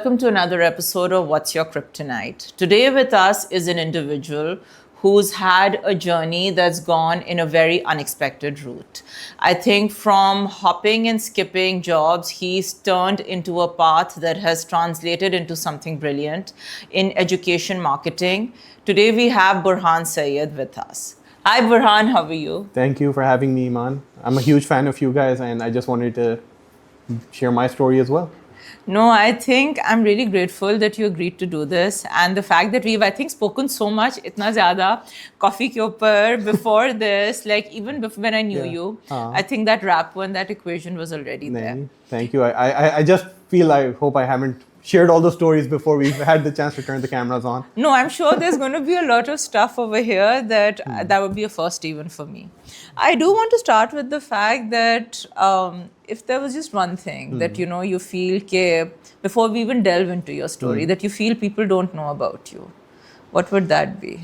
Welcome to another episode of What's Your Kryptonite. Today with us is an individual who's had a journey that's gone in a very unexpected route. I think from hopping and skipping jobs, he's turned into a path that has translated into something brilliant in education marketing. Today we have Burhan Syed with us. Hi Burhan, how are you? Thank you for having me, Iman. I'm a huge fan of you guys, and I just wanted to share my story as well. No, I think I'm really grateful that you agreed to do this, and the fact that we've, I think, spoken so much, itna zyada, coffee ke upar, before this, like even before when I knew you, I think that rapport and that equation was already there. Nahin, thank you. I just feel, I hope I haven't shared all the stories before we've had the chance to turn the cameras on. No, I'm sure there's going to be a lot of stuff over here that would be a first even for me. I do want to start with the fact that if there was just one thing that you feel ke, before we even delve into your story, that you feel people don't know about you, what would that be?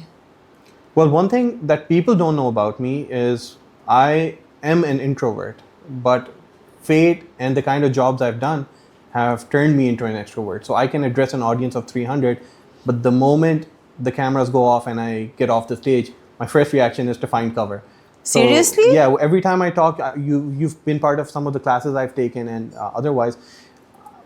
Well, one thing that people don't know about me is I am an introvert, but fate and the kind of jobs I've done have turned me into an extrovert. So I can address an audience of 300, but the moment the cameras go off and I get off the stage, my first reaction is to find cover. So, Seriously? yeah, every time I talk, you've been part of some of the classes I've taken and otherwise.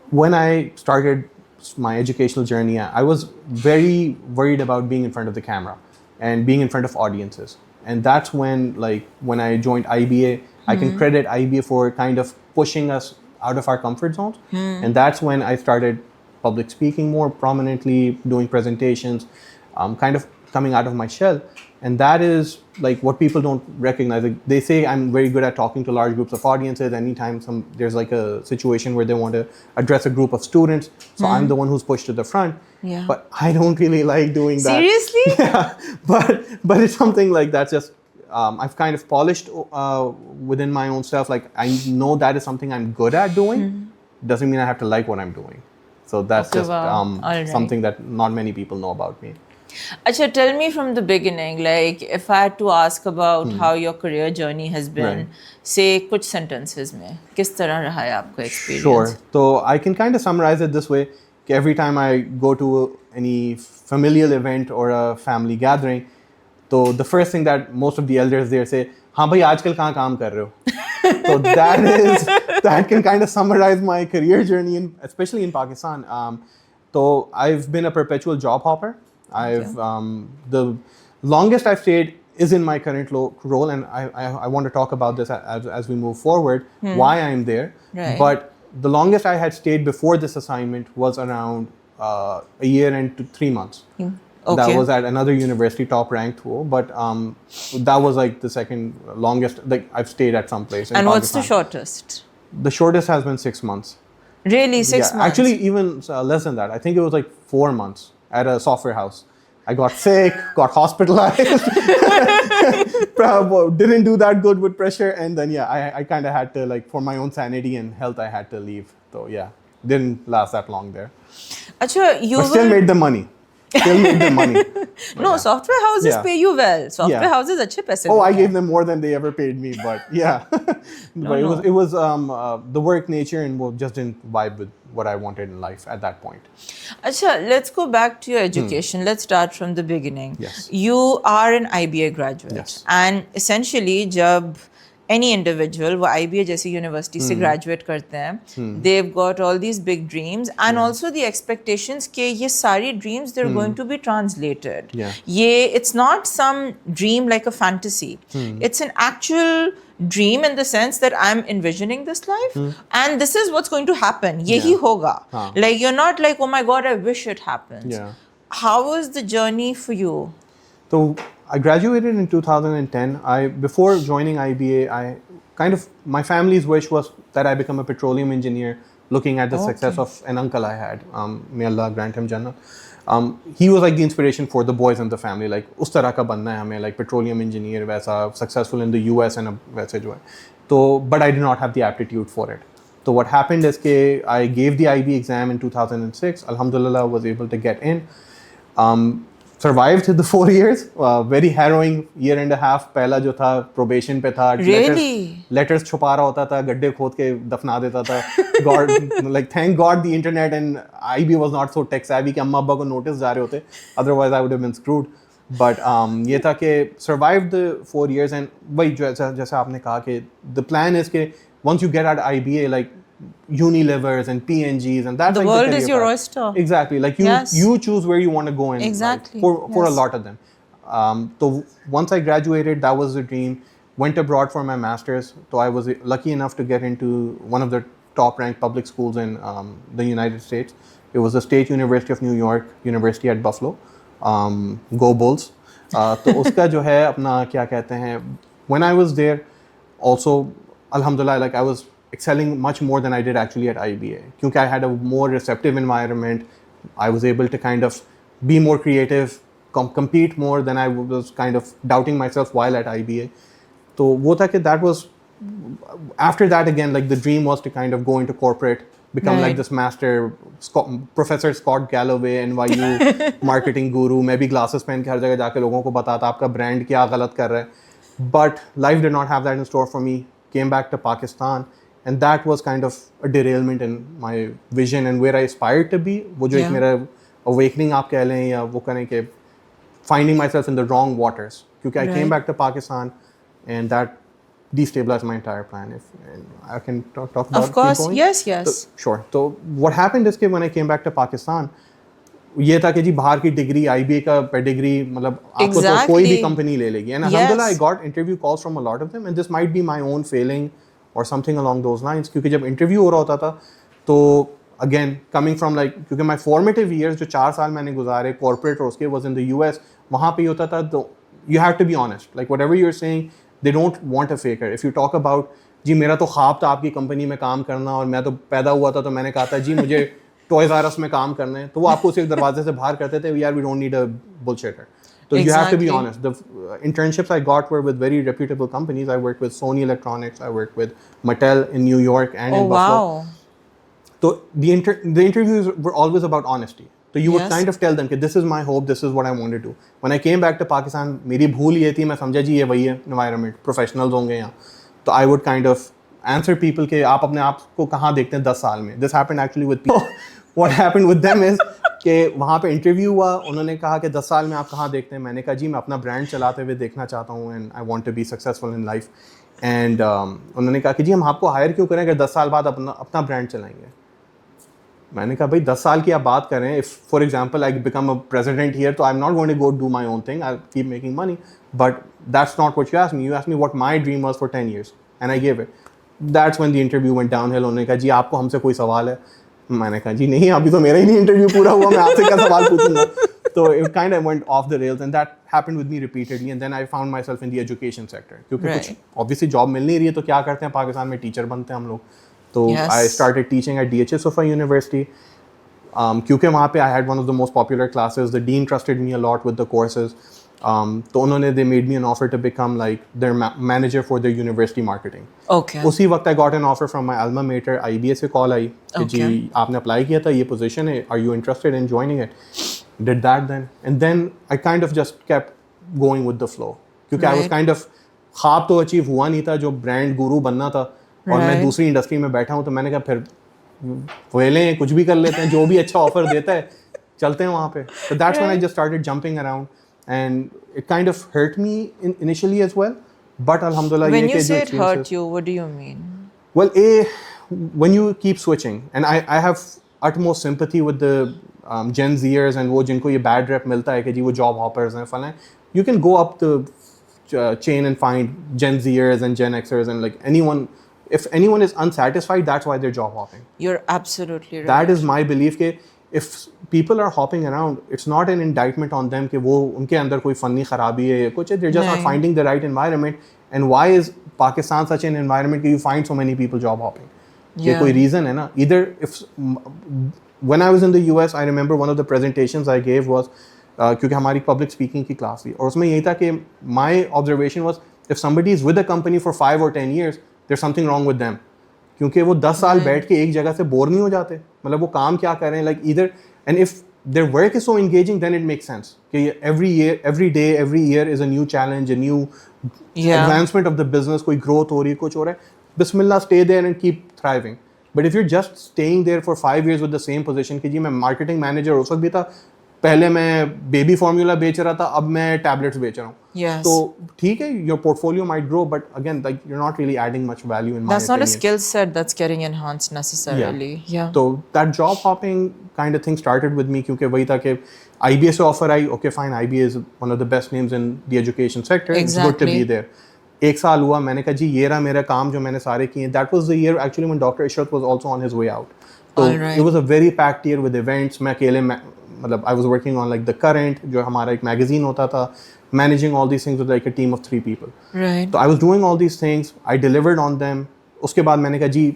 When I started my educational journey, I was very worried about being in front of the camera and being in front of audiences. And that's when I joined IBA, I can credit IBA for kind of pushing us out of our comfort zones. And that's when I started public speaking more prominently, doing presentations, kind of coming out of my shell. And that is like what people don't recognize. Like, they say I'm very good at talking to large groups of audiences. Anytime there's like a situation where they want to address a group of students, so I'm the one who's pushed to the front. Yeah. But I don't really like doing that. Seriously? Yeah, but it's something like that's just I've kind of polished within my own self. Like I know that is something I'm good at doing. Doesn't mean I have to like what I'm doing. So that's just Alright. something that not many people know about me. Acha, tell me from the beginning, like if I had to ask about how your career journey has been, Right. say kuch sentences mein, kis tarah raha hai aapka experience? Sure. So I can kind of summarize it this way. Every time I go to any familial event or a family gathering, so the first thing that most of the elders there say, "हाँ भाई आजकल कहाँ काम कर रहे हो?" So that can kind of summarize my career journey, especially in Pakistan. So I've been a perpetual job hopper. The longest I've stayed is in my current role, and I want to talk about this as we move forward, why I'm there. Right. But the longest I had stayed before this assignment was around a year and 3 months. Okay. That was at another university, top ranked role, but that was like the second longest. Like I've stayed at some place. And what's the shortest? The shortest has been 6 months. Really, 6 months? Actually, even less than that. I think it was like 4 months at a software house. I got sick, got hospitalized, didn't do that good with pressure, and then I kind of had to, like, for my own sanity and health, I had to leave. So yeah, didn't last that long there. Acha, you But still made the money. No, software houses Yeah. pay you well. Software Yeah. houses अच्छे पैसे Oh, I देते हैं. gave them more than they ever paid me, but yeah. But it was the work nature and just didn't vibe with what I wanted in life at that point. Acha, let's go back to your education. Let's start from the beginning. Yes. You are an IBA graduate. Yes. And essentially, जब any individual वो IBA जैसी university से graduate करते हैं, they've got all these big dreams and also the expectations कि ये सारी dreams they're going to be translated. Yeah. It's not some dream like a fantasy. It's an actual dream in the sense that I'm envisioning this life and this is what's going to happen. यही होगा. Like you're not like, oh my God, I wish it happens. Yeah. How was the journey for you? So I graduated in 2010. Before joining IBA, my family's wish was that I become a petroleum engineer, looking at the success of an uncle I had. May Allah grant him Jannah. He was like the inspiration for the boys in the family. Like, us tarah ka banna hai hame, like petroleum engineer, वैसा successful in the US and वैसे जो है. So, but I did not have the aptitude for it. So what happened is that I gave the IB exam in 2006. Alhamdulillah, was able to get in. survived the 4 years. Very harrowing year and a half. पहला जो था probation पे था. Really? Letters छुपा रहा होता था, गड्ढे खोद के दफना देता था. God, like thank God the internet and IB was not so tech savvy कि अम्मा अब्बा को notice जा रहे होते. Otherwise I would have been screwed. But ये था कि survived the 4 years and वही जैसा आपने कहा कि the plan is कि once you get at IBA like Unilevers and PNGs and that's The like world the is career your path. oyster. Exactly, like you Yes. you choose where you want to go in Exactly. like, for a Yes. lot of them. So once I graduated, that was the dream. Went abroad for my masters. So I was lucky enough to get into one of the top ranked public schools in the United States. It was the State University of New York, University at Buffalo. Go Bulls. तो उसका जो है अपना क्या कहते हैं, when I was there also alhamdulillah like I was excelling much more than I did actually at IBA क्योंकि I had a more receptive environment. I was able to kind of be more creative, compete more than I was kind of doubting myself while at IBA. तो वो था कि that was after that again like the dream was to kind of go into corporate, become Right. like this master Professor Scott Galloway NYU marketing guru. मैं भी glasses पहन के हर जगह जाके लोगों को बताता आपका brand क्या गलत कर रहा है. But life did not have that in store for me. Came back to Pakistan and that was kind of a derailment in my vision and where I aspired to be. वो जो एक Yeah. मेरा awakening आप कह लें या वो करें कि finding myself in the wrong waters क्योंकि I came Right. back to Pakistan and that destabilized my entire plan. If and I can talk about Of course. keep going? Yes, yes. Sure. So what happened is कि when I came back to Pakistan ये था कि जी बाहर की degree IBA का pedigree मतलब आपको तो कोई भी Exactly. कंपनी ले लेगी and Yes. alhamdulillah I got interview calls from a lot of them and this might be my own failing or something along those lines क्योंकि जब इंटरव्यू हो रहा होता था तो again coming from like क्योंकि my formative years जो 4 साल मैंने गुजारे corporate और उसके was in the US वहाँ पे होता था तो you have to be honest like whatever you're saying they don't want a faker. If you talk about जी मेरा तो ख्वाब था आपकी कंपनी में काम करना और मैं तो पैदा हुआ था तो मैंने कहा था जी मुझे टॉयज आर अस में काम करना है तो वो आपको उसी एक दरवाजे से बाहर करते थे यार we don't need a bullshitter. So you have to be Exactly. honest. The internships I got were with very reputable companies. I worked with Sony Electronics. I worked with Mattel in New York and Oh in Buffalo. wow. So the interviews were always about honesty. So you would Yes. kind of tell them that this is my hope, this is what I want to do. When I came back to Pakistan, मेरी भूल ये थी मैं समझा जी ये वही है environment, professionals होंगे यहाँ. तो I would kind of answer people कि आप अपने आप को कहाँ देखते हैं 10 साल में. This happened actually with people. What happened with them is कि वहाँ पे इंटरव्यू हुआ उन्होंने कहा कि 10 साल में आप कहाँ देखते हैं. मैंने कहा जी मैं अपना ब्रांड चलाते हुए देखना चाहता हूँ and I want to be successful in life. And उन्होंने कहा कि जी हम आपको हायर क्यों करें अगर 10 साल बाद अपना ब्रांड चलाएंगे. मैंने कहा भाई 10 साल की आप बात करें if for example I become a president here तो I am not going to go do my own thing I keep making money but that's not what you asked me what my dream was for 10 years and I give it. That's when the interview went downhill. उन्होंने कहा जी आपको हमसे कोई सवाल है. मैंने कहा जी नहीं अभी तो मेरा ही नहीं इंटरव्यू पूरा हुआ मैं आपसे क्या सवाल पूछूंगा. तो it kind of went off the rails and that happened with me repeatedly and then I found myself in the education sector क्योंकि कुछ Right. ऑब्वियसली जॉब मिल नहीं रही है तो क्या करते हैं पाकिस्तान में टीचर बनते हैं हम लोग. तो Yes. I started teaching eight DHS Sofa University. क्योंकि वहाँ पे I had one of the most popular classes. The dean trusted me a lot with the courses. तो उन्होंने they made me an offer to become like their manager for their university marketing. Okay. उसी वक्त I got an offer from my alma mater. IBA से call आई कि जी Okay. आपने apply किया था ये पोजीशन है are you interested in joining it? Did that then and then I kind of just kept going with the flow क्योंकि I was Right. kind of ख्वाब तो अचीव हुआ नहीं था जो ब्रांड गुरु बनना था और मैं Right. दूसरी इंडस्ट्री में बैठा हूँ तो मैंने कहा फिर वेलें कुछ भी कर लेते हैं जो भी अच्छा ऑफर देता है चलते हैं वहाँ पे. So that's when I just started jumping around and it kind of hurt me initially as well but alhamdulillah When ये you के जो say it hurt experiences- you, what do you mean? well when you keep switching and I have utmost sympathy with the Gen Zers and वो जिनको ये bad rep मिलता है कि जी वो job hoppers हैं फलां. You can go up the chain and find Gen Zers and Gen Xers and like anyone if anyone is unsatisfied that's why they're job hopping. You're absolutely right. That is my belief कि if people are hopping around it's not an indictment on them कि वो उनके अंदर कोई funny खराबी है या कुछ है. They're just not नहीं. finding the right environment and why is Pakistan such an environment कि you find so many people job hopping? ये Yeah. कोई reason है ना. Either if when I was in the US I remember one of the presentations I gave was क्योंकि हमारी public speaking की class थी और उसमें यही था कि my observation was if somebody is with a company for 5 or 10 years there's something wrong with them क्योंकि वो 10 साल बैठ के एक जगह से बोर नहीं हो जाते. मतलब वो काम क्या कर रहे हैं like either and if their work is so engaging, then it makes sense. Okay, every year is a new challenge, a new Yeah. advancement of the business. कोई growth हो रही है, कुछ हो रहा है. Bismillah, stay there and keep thriving. But if you're just staying there for 5 years with the same position, कि जी मैं marketing manager उस वक्त भी था, पहले मैं बेबी फॉर्मूला बेच रहा था, अब मैं टैबलेट्स बेच रहा हूँ. Yes. तो ठीक है, your portfolio might grow, but again, like you're not really adding much value in my That's not a opinion. skill set that's getting enhanced necessarily. Yeah. So that job hopping kind of thing started with me क्योंकि वही था कि IBA से offer I. Okay, fine, IBA is one of the best names in the education sector. It's good to be Exactly. there. एक साल हुआ, मैंने कहा जी ये रहा मेरा काम जो मैंने सारे किए. That was the year actually when Dr. Ishrat was also on his way out. So All right. it was a very packed year with events. मैं अकेले मतलब I was working on like the Current, जो हमारा एक magazine होता था, managing all these things with like a team of 3 people. Right. So I was doing all these things. I delivered on them. उसके बाद मैंने कहा जी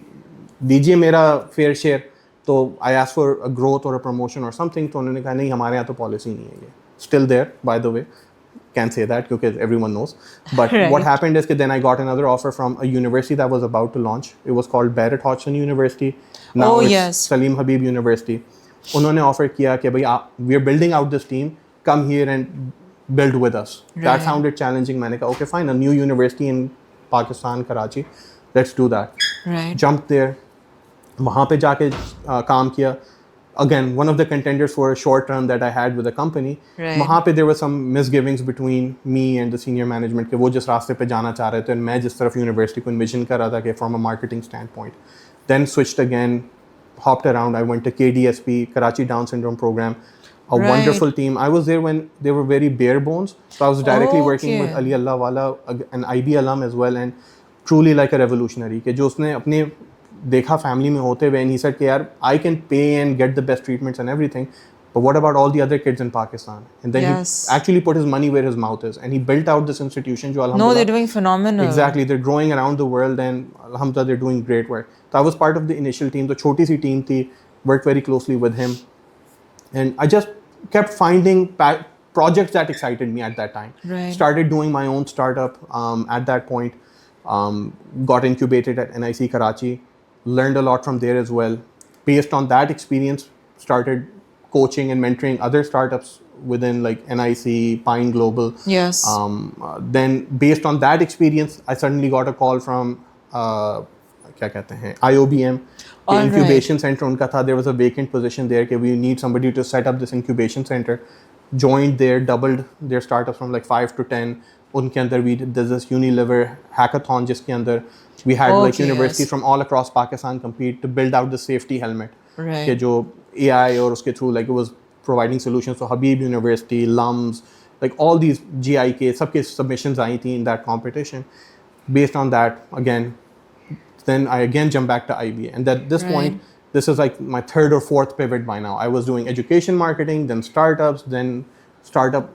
दीजिए मेरा fair share. तो I asked for a growth or a promotion or something. तो उन्होंने कहा नहीं हमारे यहाँ तो policy नहीं है ये. Still there, by the way. Can't say that because everyone knows. But Right. what happened is that then I got another offer from a university that was about to launch. It was called Barrett Hodgson University. Now Oh, it's yes. Salim Habib University. उन्होंने offer किया कि भाई we are building out this team. Come here and build with us. That Right. sounded challenging. मैंने कहा okay fine, a new university in Pakistan, Karachi. Let's do that. Right. Jumped there. वहाँ पे जाके काम किया. Again, one of the contenders for a short run that I had with the company. Right. वहाँ पे there were some misgivings between me and the senior management कि वो जिस रास्ते पे जाना चाह रहे थे और मैं जिस तरफ यूनिवर्सिटी को envision कर रहा था कि from a marketing standpoint. Then switched again, hopped around. I went to KDSP, Karachi Down Syndrome Program. A Right. wonderful team. I was there when they were very bare bones. So I was directly working with Okay. Ali Allah Wala, an IB alum as well, and truly like a revolutionary. कि जो उसने अपने देखा family में होते हुए and he said कि यार I can pay and get the best treatments and everything, but what about all the other kids in Pakistan? And then Yes. he actually put his money where his mouth is and he built out this institution जो No, alhamdulillah they're doing phenomenal. exactly they're growing around the world and alhamdulillah they're doing great work. So I was part of the initial team. The छोटी सी team थी, worked very closely with him and I just kept finding projects that excited me at that time. Right. Started doing my own startup at that point. Got incubated at NIC Karachi. Learned a lot from there as well. Based on that experience, started coaching and mentoring other startups within like NIC, Pine Global. Yes. Then based on that experience, I suddenly got a call from क्या कहते हैं IOBM. The All incubation center उनका था. There was a vacant position there. कि we need somebody to set up this incubation center. Joined there, doubled their startups from like 5 to 10. उनके अंदर we did this Unilever hackathon जिसके अंदर we had like Okay, universities yes. from all across Pakistan compete to build out the safety helmet. Right. कि जो AI और उसके through like it was providing solutions for Habib University, LUMS, like all these GIK, सबके submissions आई थी in that competition. Based on that, again, then I again jumped back to IB. And at this Right. point, this is like my 3rd or 4th pivot by now. I was doing education marketing, then startups, then startup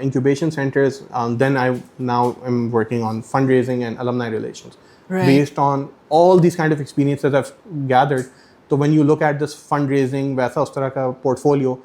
incubation centers. Then I now am working on fundraising and alumni relations. Right. Based on all these kind of experiences I've gathered. So when you look at this fundraising, वैसा उस तरह का portfolio,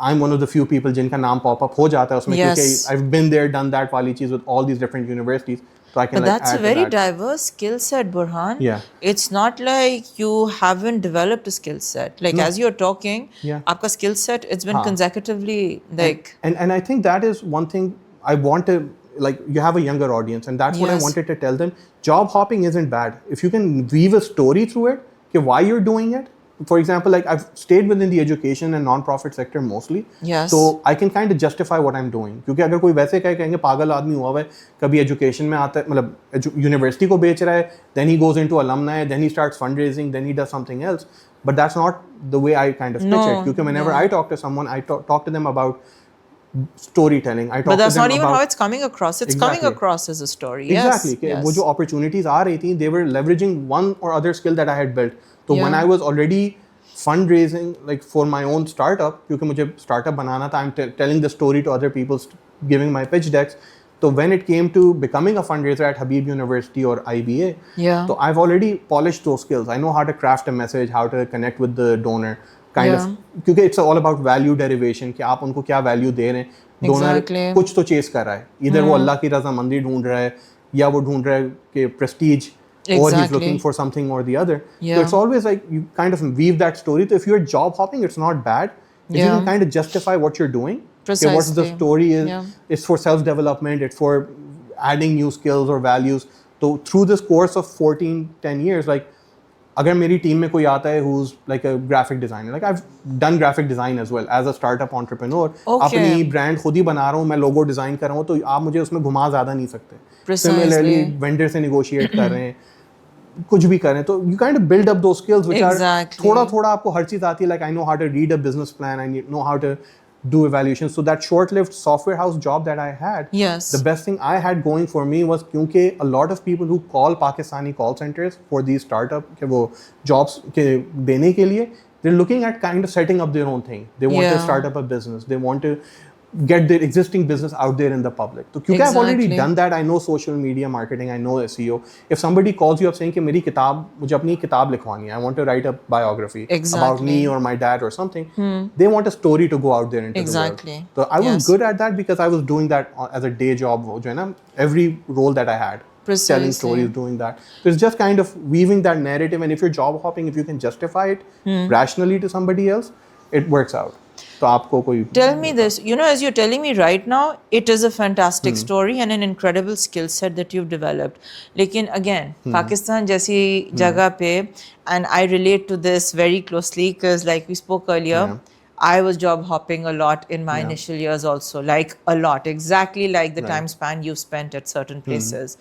I'm one of the few people जिनका नाम pop up हो जाता है उसमें Yes. क्योंकि I've been there, done that वाली चीज़ with all these different universities. So I can But like that's add a to very that. diverse skill set, Burhan. Yeah. It's not like you haven't developed a skill set. Like as you're talking, Yeah. आपका skill set, it's been हाँ. consecutively like And I think that is one thing I want to like you have a younger audience and that's what I Yes. wanted to tell them. Job hopping isn't bad if you can weave a story through it. Okay, why you're doing it. For example, like I've stayed within the education and non-profit sector mostly. Yes. So I can kind of justify what I'm doing. क्योंकि अगर कोई वैसे कहेंगे पागल आदमी हुआ है कभी एजुकेशन में आता है मतलब यूनिवर्सिटी को बेच रहा है then he goes into alumni then he starts fundraising then he does something else but that's not the way I kind of pitch No, it क्योंकि whenever no. I talk to someone I talk to them about storytelling. I talk But that's to them not even about how it's coming across. It's coming Exactly. across as a story. exactly Yes. कि yes. वो जो opportunities आ रही थी they were leveraging one or other skill that I had built. So when Yeah. I was already fundraising like for my own startup क्योंकि मुझे startup बनाना था I'm telling the story to other people giving my pitch decks. So when it came to becoming a fundraiser at Habib University or IBA, Yeah. so I've already polished those skills. I know how to craft a message, how to connect with the donor, kind Yeah. of क्योंकि it's all about value derivation कि आप उनको क्या value दे रहे हैं. Donor Exactly. कुछ तो chase कर रहा है. Either वो अल्लाह की रज़ामंदी ढूंढ रहा है या वो ढूंढ रहा है कि prestige or he's Exactly. looking for something or the other. So Yeah. it's always like you kind of weave that story. So if you're job hopping, it's not bad. If you Yeah. can kind of justify what you're doing, okay, what the Precisely. story is, Yeah. it's for self-development, it's for adding new skills or values. So through this course of 10 years, like अगर मेरी team में कोई आता है who's like a graphic designer, like I've done graphic design as well as a startup entrepreneur. Okay. अपनी brand खुद ही बना रहा हूँ, मैं लोगो डिजाइन कर रहा हूँ, तो आप मुझे उसमें घुमा ज़्यादा नहीं सकते. Precisely. Similarly, वेंडर से negotiate कर रहे हैं, कुछ भी करें, तो you kind of build up those skills which Exactly. are थोड़ा आपको हर चीज़ आती है. Like I know how to read a business plan, I know how to do evaluation. So that short-lived software house job that I had, Yes. the best thing I had going for me was क्योंकि a lot of people who call Pakistani call centers for these startup के वो jobs के देने के लिए, they're looking at kind of setting up their own thing. They want to Yeah. start up a business. They want to get their existing business out there in the public. So क्योंकि I've already Exactly. done that, I know social media marketing, I know SEO. If somebody calls you up saying कि मेरी किताब, मुझे अपनी किताब लिखवानी है, I want to write a biography about Exactly. me or my dad or something, they want a story to go out there into Exactly. the world. So I was Yes. good at that because I was doing that as a day job, जो है ना, every role that I had. Precisely. Telling stories, doing that. So it's just kind of weaving that narrative, and if you're job hopping, if you can justify it rationally to somebody else, it works out. तो आपको कोई Tell me this, as you're telling me right now, it is a fantastic story and an incredible skill set that you've developed. लेकिन again, Pakistan जैसी जगह पे, and I relate to this very closely because like we spoke earlier, Yeah. I was job hopping a lot in my Yeah. initial years also, like a lot, exactly like the Right. time span you've spent at certain places.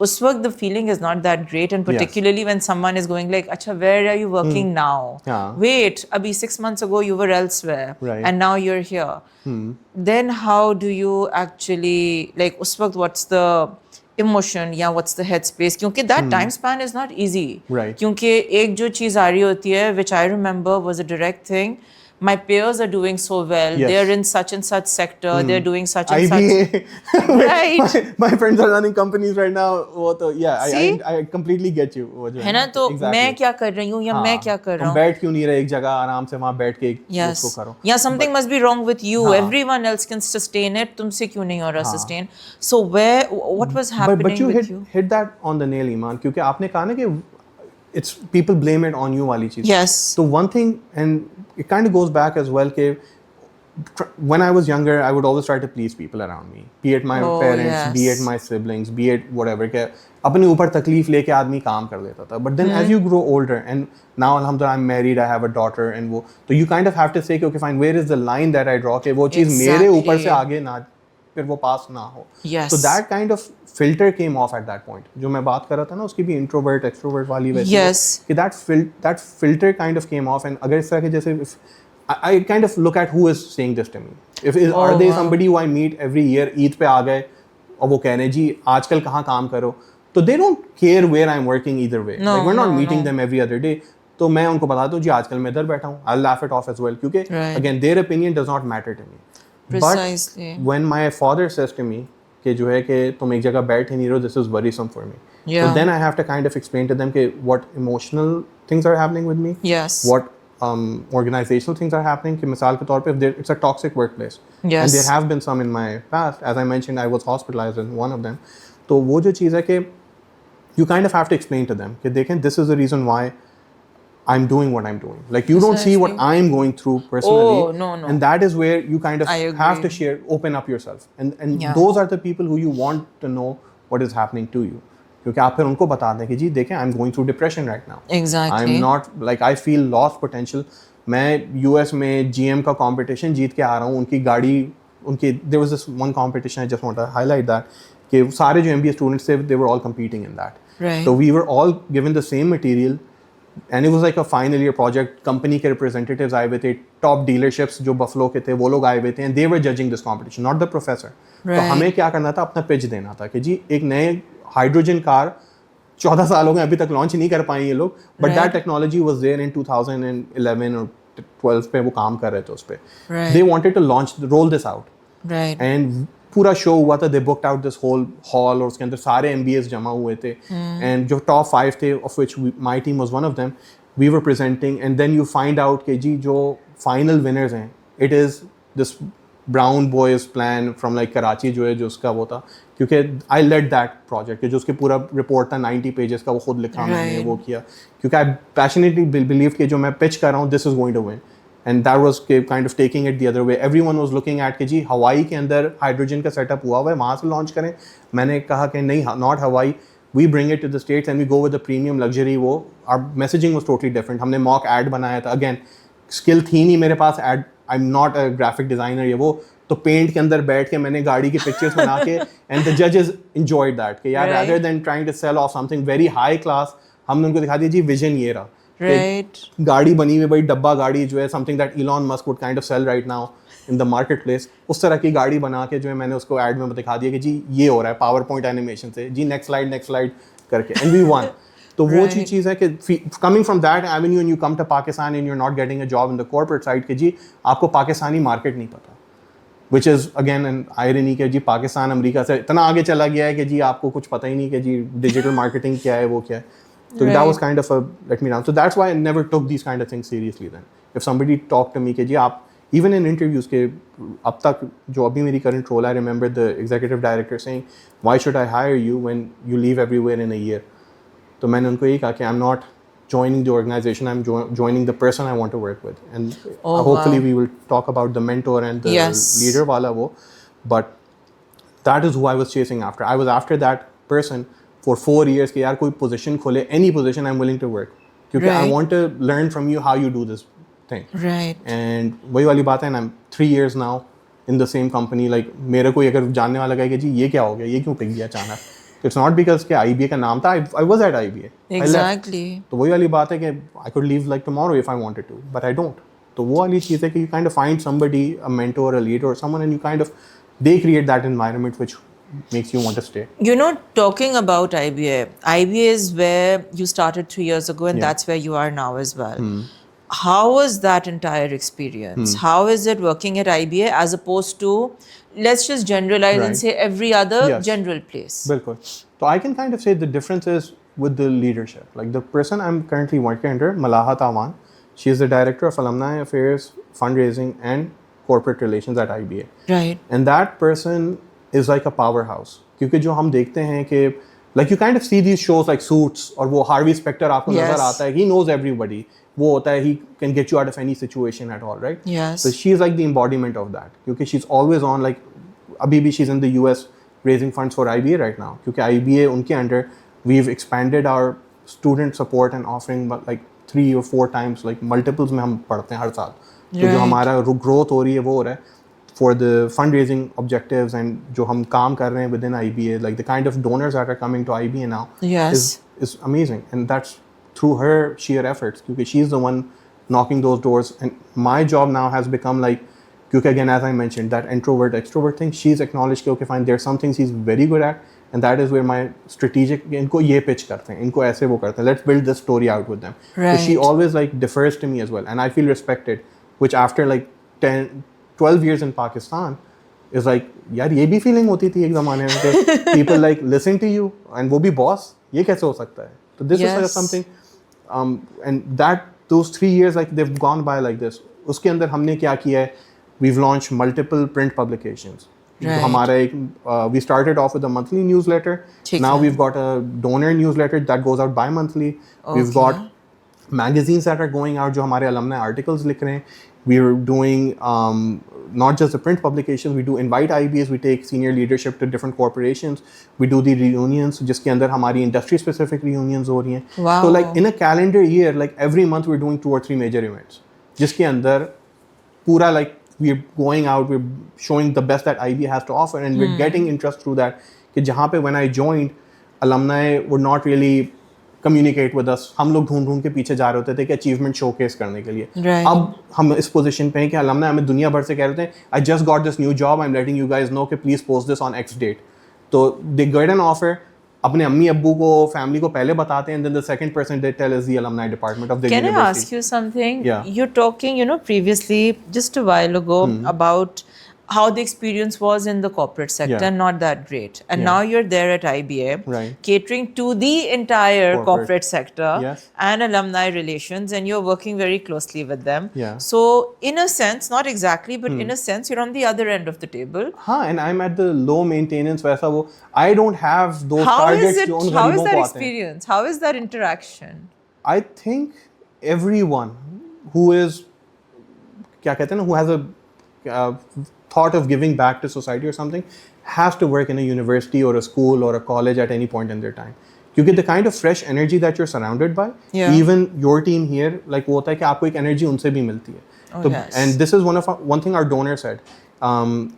उस वक्त the feeling is not that great, and particularly when someone is going like, अच्छा, where are you working now? Yeah. Wait, abhi 6 months ago you were elsewhere, Right. and now you're here. Then how do you actually, like, उस वक्त what's the emotion या what's the headspace? क्योंकि that time span is not easy. Right. क्योंकि एक जो चीज़ आ रही होती है, which I remember was a direct thing. My peers are doing so well. Yes. They're in such and such sector. They're doing such and IBA. such. Right. my friends are running companies right now. वो तो yeah, See? I completely get you. वो जो है ना, तो exactly. मैं क्या कर रही हूँ या हाँ, मैं क्या कर रहा तुम हूँ? बैठ क्यों नहीं रहे एक जगह आराम से वहाँ बैठ के Yes. उसको करो. Yeah, something must be wrong with you. हाँ. Everyone else can sustain it. तुमसे क्यों नहीं हो रहा sustain? So what was happening but you with you? hit that on the nail, Iman, क्योंकि आपने कहा ना कि it's people blame it on you वाली चीज़. Yes. So one thing, and it kind of goes back as well, कि when I was younger, I would always try to please people around me, be it my Oh, parents, yes. be it my siblings, be it whatever. के अपने ऊपर तकलीफ लेके आदमी काम कर लेता था. But then as you grow older, and now alhamdulillah I'm married, I have a daughter, and वो, so you kind of have to say कि okay fine, where is the line that I draw? कि वो चीज़ मेरे ऊपर से Exactly. आगे ना फिर वो पास ना हो. Yes. So that kind of filter came off at that point. जो मैं बात कर रहा था ना, उसकी भी introvert extrovert वाली वैसी है, Yes. कि that filter kind of came off. And अगर इस तरह के जैसे I kind of look at who is saying this to me. Are they wow. somebody who I meet every year, Eid पे आ गए और वो कह रहे हैं जी आजकल कहाँ काम करो, तो they don't care where I'm working either way. No, like we're not no, meeting no. them every other day. तो मैं उनको बता दूँ जी आजकल मैं इधर बैठा हूँ, I'll laugh it off as well, क्योंकि Right. again their opinion does not matter to me. Precisely. But when my father says to me कि जो है कि तुम एक जगह बैठ ही नहीं रहो, this is worrisome for me. Yeah. So then I have to kind of explain to them कि what emotional things are happening with me. Yes. What organizational things are happening. कि मिसाल के तौर पे it's a toxic workplace. Yes. And there have been some in my past. As I mentioned, I was hospitalized in one of them. तो वो जो चीज़ है कि you kind of have to explain to them कि देखें this is the reason why I'm doing what I'm doing. Like you don't see what Precisely. I'm going through personally. Oh, no, no. And that is where you kind of I have agree. to share, open up yourself. And Yeah. those are the people who you want to know what is happening to you. क्योंकि आप फिर उनको बता दें कि जी देखें I'm going through depression right now. Exactly. I'm not like I feel lost potential. मैं US में GM का competition जीत के आ रहा हूँ, उनकी गाड़ी उनकी there was this one competition I just want to highlight that कि सारे जो MBA students थे they were all competing in that. Right. So we were all given the same material and it was like a final year project. Company के representatives आए हुए थे, top dealerships जो Buffalo के थे वो लोग आए हुए थे and they were judging this competition, not the professor. तो Right. हमें क्या करना था, अपना pitch देना था कि जी एक नए हाइड्रोजन कार 14 साल हो गए अभी तक लॉन्च नहीं कर पाए ये लोग, but that technology was there in 2011 और 12 पे वो काम कर रहे थे उस पे. Right. They wanted to launch roll this out Right. And पूरा शो हुआ था. They booked out this whole hall और उसके अंदर सारे MBAs जमा हुए थे एंड जो टॉप 5 थे of which my team was one of them, we were presenting and then you find out कि जी जो फाइनल विनर्स हैं it is this brown boys plan from like Karachi जो है जो उसका वो था, क्योंकि आई लेड दैट प्रोजेक्ट जो उसके पूरा रिपोर्ट था 90 पेजेस का, वो खुद लिखा मैंने Right. वो किया क्योंकि आई पैशनेटली बिलीव कि जो मैं पिच कर रहा हूँ this is going to win and that was kind of taking it the other way. Everyone was looking at कि जी हवाई के अंदर हाइड्रोजन का सेटअप हुआ है, वहाँ से लॉन्च करें. मैंने कहा कि नहीं, नॉट हवाई, we bring it to the states and we go with the premium luxury. वो our messaging was totally different. हमने mock ad बनाया था. Again, skill थी नहीं मेरे पास, ad, I'm not a graphic designer ये वो, तो पेंट के अंदर बैठ के मैंने गाड़ी की पिक्चर्स बना के and the judges enjoyed that कि यार rather than trying to sell off something very high class, हमने उनको दिखा दिया जी विजन ये रहा. Right. गाड़ी बनी हुई बड़ी डब्बा गाड़ी जो है, something that Elon Musk would kind of sell right now in the marketplace, उस तरह की गाड़ी बना के जो है मैंने उसको एड में दिखा दिया कि जी ये हो रहा है पावर पॉइंट एनिमेशन से, जी नेक्स्ट स्लाइड करके, एंड वी वन. तो वो चीज़ है कि coming from that avenue and you come to Pakistan and you are not getting a job in the corporate side कि जी आपको पाकिस्तानी मार्केट नहीं पता, which is again an irony कि जी पाकिस्तान अमेरिका से इतना आगे चला गया है कि जी आपको कुछ पता ही नहीं कि जी डिजिटल मार्केटिंग क्या है, वो क्या है. So that was kind of a let me down. So that's why I never took these kind of things seriously then. If somebody talked to me कि जी आप even in interviews के अब तक जो अभी मेरी current role, I remember the executive director saying, why should I hire you when you leave everywhere in a year? तो मैंने उनको यही कहा कि I'm not joining the organization, I'm joining the person I want to work with. And hopefully we will talk about the mentor and the leader वाला वो. But that is who I was chasing after. I was after that person for 4 years कि यार कोई position खोले, any position I'm willing to work, क्योंकि I want to learn from you how you do this thing. Right. And वही वाली बात है, and I'm 3 years now in the same company. Like मेरे को अगर जानने वाला कहे कि जी ये क्या हो गया, ये क्यों टिक गया अचानक, it's not because के IBA का नाम था, I was at IBA. Exactly. तो वही वाली बात है कि I could leave like tomorrow if I wanted to, but I don't. तो वो वाली चीज़ है कि you kind of find somebody, a mentor, a leader, or someone, and you kind of, they create that environment which makes you want to stay. You know, talking about IBA is where you started 3 years ago, and that's where you are now as well. How was that entire experience? How is it working at IBA as opposed to, let's just generalize and say every other general place? बिल्कुल. So I can kind of say the difference is with the leadership. Like the person I'm currently working under, Malaha Tawan, she is the director of Alumni Affairs, Fundraising and Corporate Relations at IBA. Right. And that person is like a powerhouse. क्योंकि जो हम देखते हैं कि like you kind of see these shows like Suits और वो Harvey Specter आपको नजर आता है, he knows everybody, वो होता है, he can get you out of any situation at all, right? Yes. So she is like the embodiment of that, क्योंकि she's always on, like अभी भी she's in the US raising funds for IBA right now, क्योंकि IBA उनके under we've expanded our student support and offering like 3 or 4 times, like multiples में हम पढ़ते हैं हर साल. तो जो हमारा growth हो रही है वो हो रहा है for the fundraising objectives, and जो हम काम कर रहे हैं within IBA, like the kind of donors that are coming to IBA now is amazing, and that's through her sheer efforts, क्योंकि she's the one knocking those doors, and my job now has become like, क्योंकि again as I mentioned that introvert extrovert thing, she's acknowledged कि okay fine, there's some things he's very good at, and that is where my strategic, इनको ये pitch करते हैं, इनको ऐसे वो करते हैं, let's build this story out with them. Right. So she always like defers to me as well, and I feel respected, which after like 12 years in Pakistan is like, यार ये भी feeling होती थी एक ज़माने में कि people like listen to you, and वो भी boss, ये कैसे हो सकता है? So this is like something, and that those 3 years like they've gone by like this. उसके अंदर हमने क्या किया है? We've launched multiple print publications. Right. हमारा एक we started off with a monthly newsletter. Now we've got a donor newsletter that goes out bi-monthly. We've got magazines that are going out जो हमारे alumni articles लिख रहे हैं. We're doing not just the print publications, we do invite IBAs, we take senior leadership to different corporations, we do the reunions जिसके अंदर हमारी industry specific reunions हो रही हैं. Wow. So like in a calendar year, like every month we're doing 2 or 3 major events जिसके अंदर पूरा like we're going out, we're showing the best that IBA has to offer, and we're getting interest through that. कि जहाँ पे when I joined, alumni would not really communicate with us. हम लोग ढूंढ के पीछे जा रहे होते थे कि अचीवमेंट शोकेस करने के लिए. Right. अब हम इस पोजीशन पे हैं कि alumni हमें दुनिया भर से कह रहे थे, I just got this new job, I'm letting you guys know कि please post this on X date. तो they get an offer, अपने अम्मी अब्बू को, फैमिली को पहले बताते हैं, and then the second person they tell is the alumni department of the university. Can I ask you something? Yeah. You're talking, previously, just a while ago, about how the experience was in the corporate sector, not that great. And now you're there at IBA, catering to the entire corporate sector and alumni relations, and you're working very closely with them. So, in a sense, not exactly, but in a sense, you're on the other end of the table. And I'm at the low maintenance वैसा वो. I don't have those targets जो उन How गरीबों is that को आते हैं. experience? How is that interaction? I think everyone who is क्या कहते हैं ना, who has a thought of giving back to society or something, has to work in a university or a school or a college at any point in their time. क्योंकि the kind of fresh energy that you're surrounded by, Yeah. even your team here, like वो होता है कि आपको एक energy उनसे भी मिलती है. Oh, तो, yes. and this is one thing our donor said.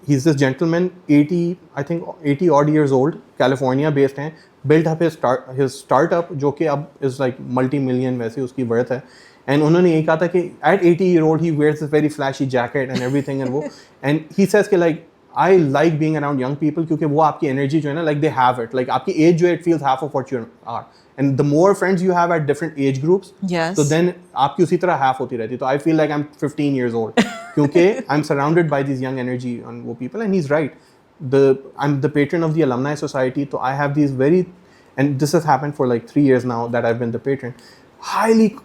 He's this gentleman, 80 odd years old, California based हैं, built up his startup जो कि अब is like multi-million वैसे उसकी worth है. And उन्होंने ये कहा था कि at 80-year-old he wears this very flashy jacket and everything and वो and he says कि like I like being around young people क्योंकि वो आपकी energy जो है ना, like they have it, like आपकी age जो है it feels half of what you are, and the more friends you have at different age groups, Yes. so then आपकी उसी तरह half होती रहती है. तो I feel like I'm 15 years old क्योंकि I'm surrounded by these young energy and वो people, and he's right. I'm the patron of the alumni society, so I have these and this has happened for like 3 years now that I've been the patron. Highly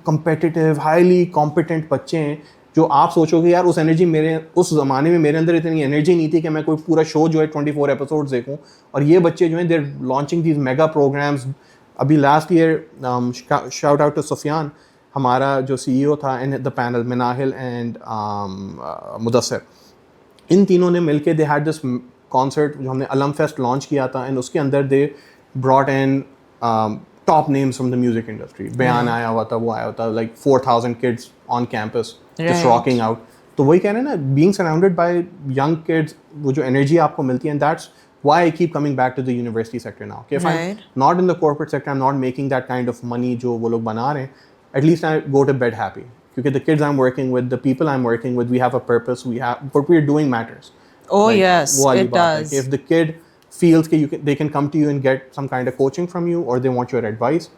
competitive, highly competent बच्चे हैं जो आप सोचोगे यार उस energy उस ज़माने में मेरे अंदर इतनी एनर्जी नहीं थी कि मैं कोई पूरा शो जो है 24 एपिसोड्स देखूं, और ये बच्चे जो हैं there launching these mega programs. अभी last year shout out to Sufiyan, हमारा जो CEO था in the panel, Minahil and Mudassir, इन तीनों ने मिलके दे हैड दिस कॉन्सर्ट जो हमने अलम फेस्ट लॉन्च किया था, एंड उसके अंदर they brought in top names from the music industry. बयान आया हुआ था, वो आया हुआ था, like 4,000 kids on campus just Right. rocking out. तो वही कह रहे हैं ना, being surrounded by young kids, वो जो energy आपको मिलती है, and that's why I keep coming back to the university sector now. Okay, if Right. I'm not in the corporate sector, I'm not making that kind of money जो वो लोग बना रहे हैं, at least I go to bed happy. क्योंकि the kids I'm working with, the people I'm working with, we have a purpose, what we're doing matters. Oh, Like, yes, वो वाली it बात है does. कि if the kid feels that they can come to you and get some kind of coaching from you, or they want your advice,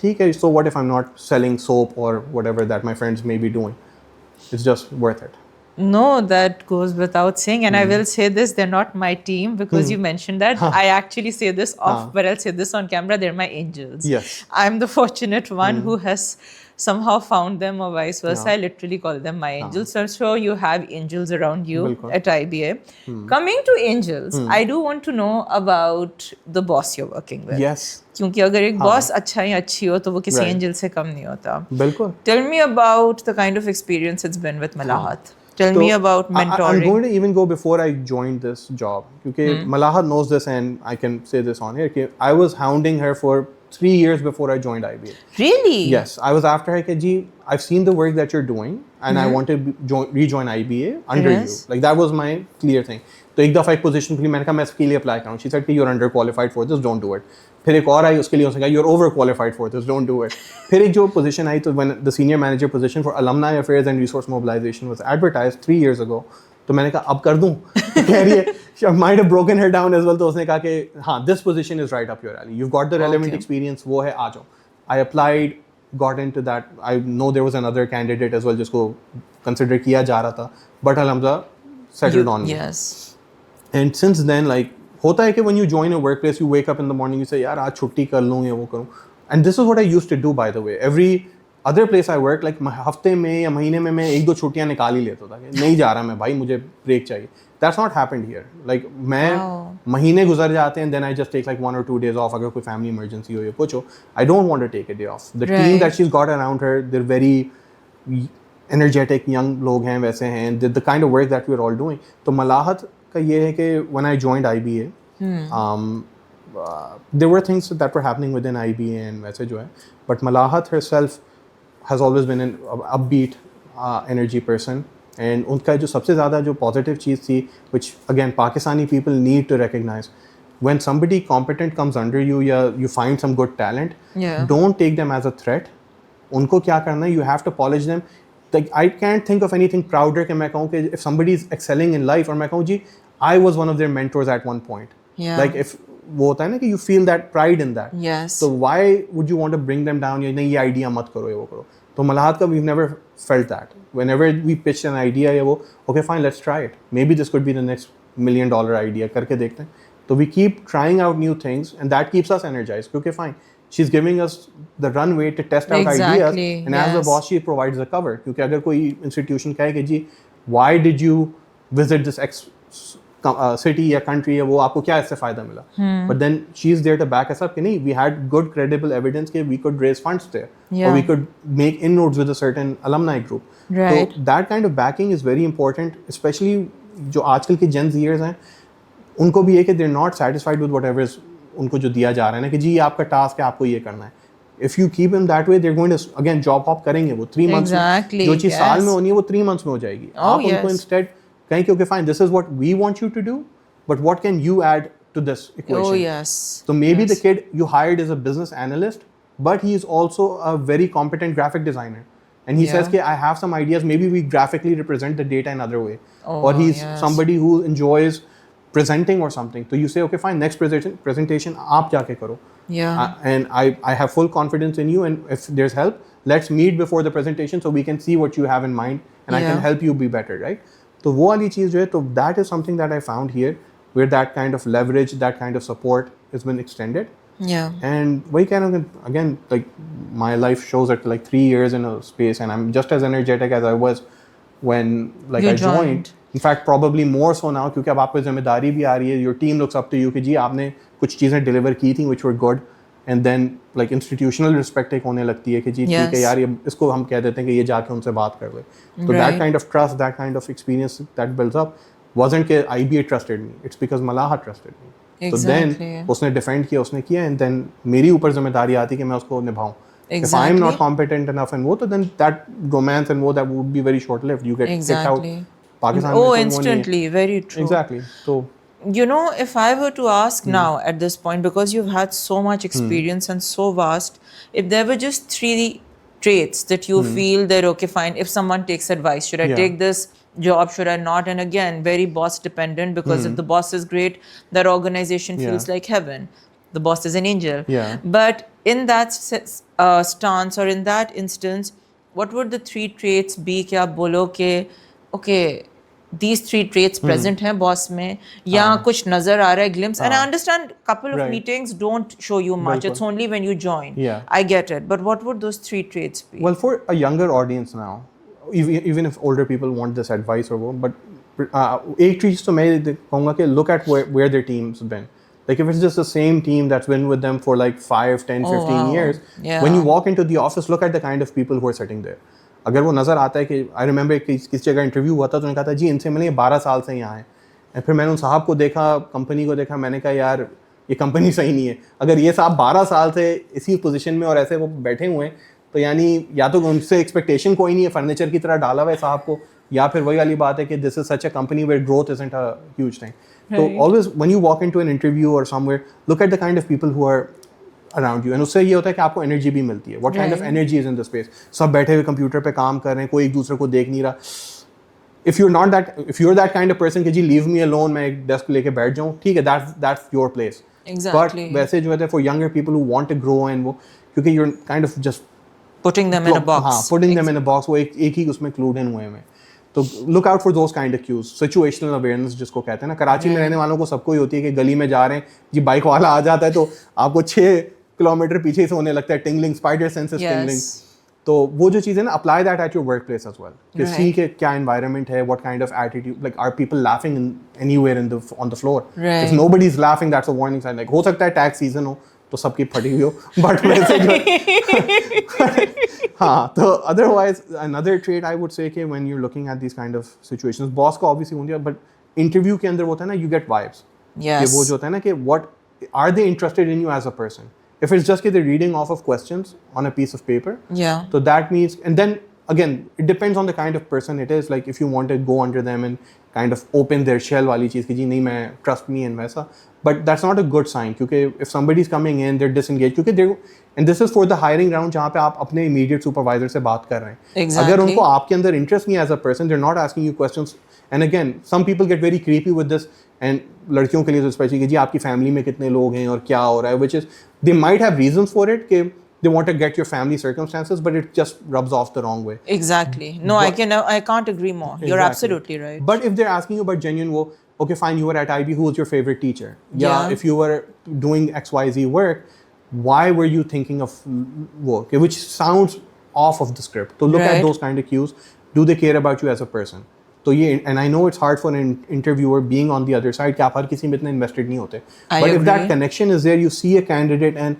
ठीक है, so what if I'm not selling soap or whatever that my friends may be doing? It's just worth it. No, that goes without saying. And I will say this, they're not my team because you mentioned that. I actually say this off, but I'll say this on camera, they're my angels. Yes. I'm the fortunate one who has somehow found them, or vice versa. Yeah. I literally call them my angels. So I'm sure you have angels around you Bilkul. at IBA. Coming to angels, I do want to know about the boss you're working with. Yes. क्योंकि अगर एक boss अच्छा या अच्छी हो तो वो किसी Right. एंजल से कम नहीं होता. बिल्कुल. Tell me about the kind of experience it's been with Malahat. Tell So, me about I'm mentoring. going to even go before I joined this job. Because Malahat knows this, and I can say this on here. कि I was hounding her for 3 years before I joined IBA. Really? Yes, I was after her कि जी, I've seen the work that you're doing, and I want to rejoin IBA under Yes. you. Like that was my clear thing. तो एक दफ़ा एक position के लिए मैंने कहा मैं इसके लिए अप्लाई करूँ. She said कि you're under qualified for this, don't do it. फिर एक और आई, उसके लिए उसने कहा you're over qualified for this, don't do it. फिर एक जो पोजीशन आई, तो when the senior manager position for alumni affairs and resource mobilization was advertised 3 years ago, तो मैंने कहा अब कर दूँ. कह रही है she might have broken her down as well. तो उसने कहा कि हाँ, this position is right up your alley. You've got the relevant Okay. experience, वो है, आ जाओ. I applied, got into that. I know there was another candidate as well जिसको consider किया जा रहा था, but alhamdulillah settled on me. Yes. And since then, like, होता है कि when you join a workplace, you wake up in the morning, you say, यार आज छुट्टी कर लूँ या वो करूँ. And this is what I used to do, by the way. Every other place I work, like हफ्ते में या महीने में मैं 1-2 छुट्टियाँ निकाल ही लेता था कि नहीं जा रहा मैं भाई, मुझे ब्रेक चाहिए. That's not happened here. Like मैं महीने गुजर जाते हैं, then I just take like 1 or 2 days off अगर कोई family emergency हो या कुछ हो. I don't want to take a day off. The team Right. that she's got around her, they're very energetic young लोग हैं, वैसे हैं. The kind of work that we're all doing. तो मलाहत का ये है कि when I joined IBA, there were things that were happening within IBA and वैसे जो है, but Malahat herself has always been an upbeat energy person, and उनका जो सबसे ज़्यादा जो positive चीज़ थी, which again Pakistani people need to recognize, when somebody competent comes under you या you find some good talent, Yeah. don't take them as a threat. उनको क्या करना है, you have to polish them. Like I can't think of anything prouder कि मैं कहूँ कि if somebody is excelling in life और मैं कहूँ जी I was one of their mentors at one point. Yeah. Like if वो होता है ना कि you feel that pride in that. Yes. So why would you want to bring them down? या नहीं ये idea मत करो या वो करो. तो मलाहत का we've never felt that. Whenever we pitched an idea या वो okay fine let's try it. Maybe this could be the next $1 million idea करके देखते हैं. So we keep trying out new things and that keeps us energized. Okay fine. She's giving us the runway to test out Exactly, ideas, and as the yes. boss she provides the cover. क्योंकि अगर कोई institution कहे कि जी why did you visit this city या country है वो आपको क्या इससे फायदा मिला, but then she is there to back us up कि नहीं, we had good credible evidence कि we could raise funds there और we could make inroads with a certain alumni group. तो that kind of backing is very important, especially जो आजकल के जेन ज़ीयर्स हैं उनको भी है कि they are not satisfied with whatever उनको जो दिया जा रहा है ना कि जी ये आपका टास्क है, आपको ये करना है. If you keep him that way, they are going to again job hop करेंगे. वो 3 मंथ्स Exactly, जो चीज़ साल में yes. होनी है वो 3 मंथ्स में हो जाएगी. Oh, आप उनको yes. इंस्टेड कहें कि okay fine, this is what we want you to do, but what can you add to this equation. Oh, yes. So maybe Yes. the kid you hired is a business analyst, but he is also a very competent graphic designer. And he Yeah. says, I have some ideas, maybe we graphically represent the data another way. Oh, or he's yes. somebody who enjoys presenting or something. So you say, okay, fine, next presentation, aap jaake karo. Yeah. And I have full confidence in you. And if there's help, let's meet before the presentation so we can see what you have in mind and I Yeah. can help you be better, right? So wo wali cheez jo hai, to that is something that I found here, where that kind of leverage, that kind of support has been extended. Yeah. And we kind of, again, like my life shows that like 3 years in a space and I'm just as energetic as I was when like You I joined. joined. In fact, probably more so now क्योंकि अब आपको जिम्मेदारी भी आ रही है. Your team looks up to you कि जी आपने कुछ चीज़ें deliver की थी which were good, and then like institutional respect एक होने लगती है कि जी ठीक है Yes. यार ये इसको हम कह देते हैं कि ये जाके उनसे बात कर ले. So that Right. kind of trust, that kind of experience that builds up wasn't कि IBA trusted me. It's because Malaha trusted me. So then Exactly. उसने defend किया, उसने किया, and then मेरी ऊपर जिम्मेदारी आती कि मैं उसको निभाऊं. If I'm Exactly. not competent enough and वो तो then that romance and वो that would be very short lived. You get kicked out. Exactly. Pakistan में Oh, तो वो नहीं है. instantly. Very true. Exactly. So You know, if I were to ask now at this point, because you've had so much experience and so vast, if there were just 3 traits that you feel that, okay, fine, if someone takes advice, should I Yeah. take this job, should I not? And again, very boss dependent, because if the boss is great, that organization Yeah. feels like heaven. The boss is an angel. Yeah. But in that stance or in that instance, what would the 3 traits be? कि आप बोलो कि okay, these 3 traits present हैं boss में, या कुछ नजर आ रहा है glimpse. And I understand couple of Right. meetings don't show you much. बिल्कुल. It's only when you join. Yeah. I get it. But what would those 3 traits be? well, for a younger audience now, even if older people want this advice or what, but एक चीज तो मैं कहूँगा कि look at where their team's been. Like if it's just the same team that's been with them for like 5, 10, Oh, 15 wow. years, Yeah. when you walk into the office, look at the kind of people who are sitting there. अगर वो नज़र आता है कि I remember किसी जगह interview हुआ था तो उन्होंने कहा था जी इनसे मिले 12 साल से यहाँ हैं. और फिर मैंने उन साहब को देखा, कंपनी को देखा, मैंने कहा यार ये कंपनी सही नहीं है. अगर ये साहब 12 साल से इसी पोजीशन में और ऐसे वो बैठे हुए हैं तो यानी या तो उनसे एक्सपेक्टेशन कोई नहीं है, फर्नीचर की तरह डाला हुआ है साहब को, या फिर वही वाली बात है कि this is such a company where growth isn't a huge thing. तो always when you walk into an interview और somewhere, look at the kind of people who are around you, and उससे ये होता है कि आपको एनर्जी भी मिलती है. What kind of energy is in the space. सब बैठे हुए कंप्यूटर पे काम कर रहे हैं, कोई एक दूसरे को देख नहीं रहा. If you are that kind of person कि जी लीव मी अलोन, मैं एक डेस्क लेके बैठ जाऊँ, ठीक है, that's your place. Exactly. But वैसे जो है for younger people who want to grow and वो क्योंकि you're kind of just Putting them in a box. हाँ, putting them in a box, वो एक ही उसमें क्लूड इन हुए हैं. तो look out for those kind of cues. Situational awareness जिसको कहते हैं ना, कराची में रहने वालों को सबको ही होती है कि गली में जा रहे हैं जी, बाइक वाला आ जाता है तो आपको 6 किलोमीटर पीछे से होने लगता है टिंगलिंग, स्पाइडर सेंसेस टिंगलिंग. तो वो जो चीज़ है ना, apply that at your workplace as well. कि सी के क्या एनवायरनमेंट है, what kind of attitude, like are people laughing anywhere in the on the floor. If nobody is laughing that's a warning sign. Like हो सकता है tax season हो तो सबकी फटी हुई हो, बट वैसे जो हाँ, तो otherwise another trait I would say कि when you are looking at this kind of situations, boss का ऑब्वियसली होती है, बट इंटरव्यू के अंदर होता है ना, यू गेट वाइब्स. Yes. कि वो जो होता है ना कि what are they interested in you as a person. If it's just they're reading off of questions on a piece of paper, Yeah. so that means, and then again, it depends on the kind of person it is. Like if you want to go under them and kind of open their shell वाली चीज़ कि जी नहीं मैं trust me and वैसा, but that's not a good sign क्योंकि if somebody's coming in, they're disengaged क्योंकि they're, and this is for the hiring round जहाँ पे आप अपने immediate supervisor से बात कर रहे हैं. Exactly. अगर उनको आपके अंदर interest नहीं as a person, they're not asking you questions. And again, some people get very creepy with this, and लड़कियों के लिए तो स्पेशली कि जी आपकी फैमिली में कितने लोग हैं और क्या हो रहा है, which is they might have reasons for it कि they want to get your family circumstances, but it just rubs off the wrong way. Exactly. No, I can't agree more. You're Exactly. absolutely right. But if they're asking you about genuine, well, okay, fine, you were at IB, who was your favorite teacher? Yeah. If you were doing XYZ work, why were you thinking of work? Which sounds off of the script. So look Right. at those kind of cues. Do they care about you as a person? तो ये and I know it's hard for an interviewer being on the other side कि आप हर किसी में इतना invested नहीं होते. I But if that agree. connection is there, you see a candidate and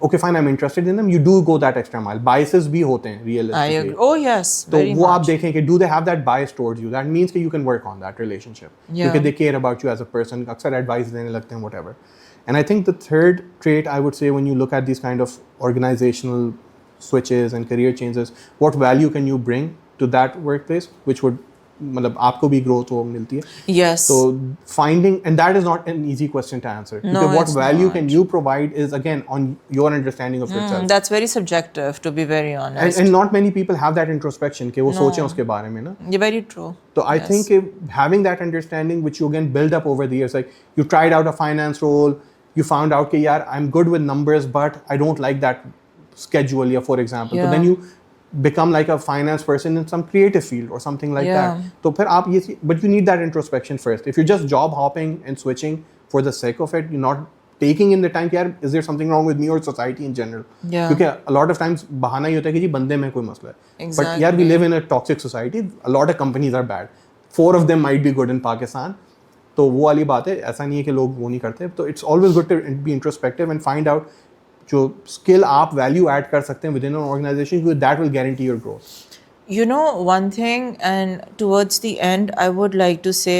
okay fine, I'm interested in them. You do go that extra mile. Biases भी होते हैं I realistically. agree. Oh yes, तो very वो आप much. देखें कि do they have that bias towards you? That means कि you can work on that relationship. Yeah. Because they care about you as a person. अक्सर advice देने लगते हैं whatever. And I think the third trait I would say when you look at these kind of organizational switches and career changes, what value can you bring to that workplace, which would मतलब आपको भी growth वो मिलती है. Yes. So finding, and that is not an easy question to answer. No, because what it's value not. can you provide is again on your understanding of yourself. That's very subjective, to be very honest. And not many people have that introspection कि वो सोचें उसके बारे में ना. You're very true. So I think having that understanding, which you again build up over the years, like you tried out a finance role, you found out कि यार I'm good with numbers, but I don't like that schedule, for example. Yeah. So then you become like a finance person in some creative field or something like Yeah. that. तो फिर आप ये, but you need that introspection first. If you're just job hopping and switching for the sake of it, you're not taking in the time कि यार is there something wrong with me or society in general? Yeah. क्योंकि a lot of times बहाना ये होता है कि जी बंदे में कोई मसला है. But यार we live in a toxic society. A lot of companies are bad. 4 of them might be good in Pakistan. तो वो वाली बात है, ऐसा नहीं है कि लोग वो नहीं करते. तो it's always good to be introspective and find out जो skill आप value add कर सकते हैं within an organization, that will guarantee your growth. You know, one thing, and towards the end, I would like to say